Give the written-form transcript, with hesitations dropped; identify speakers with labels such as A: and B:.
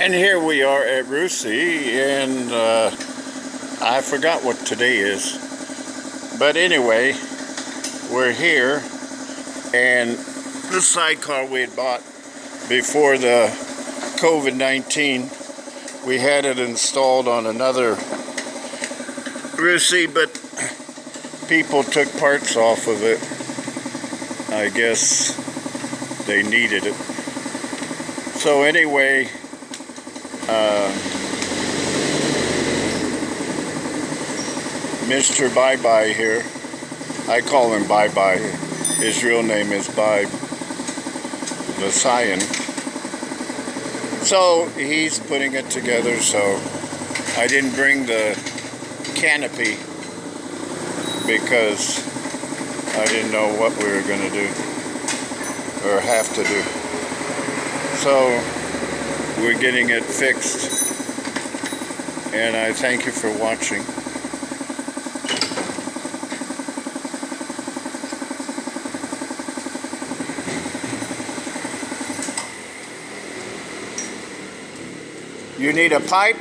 A: And here we are at Rusi, and I forgot what today is. But anyway, we're here, and the sidecar we had bought before the COVID-19, we had it installed on another Rusi, but people took parts off of it. I guess they needed it. So anyway, Mr. Bye-Bye here, I call him Bye-Bye. His real name is Bye Visayan. So he's putting it together, so I didn't bring the canopy because I didn't know what we were going to do or have to do. So we're getting it fixed, and I thank you for watching. You need a pipe?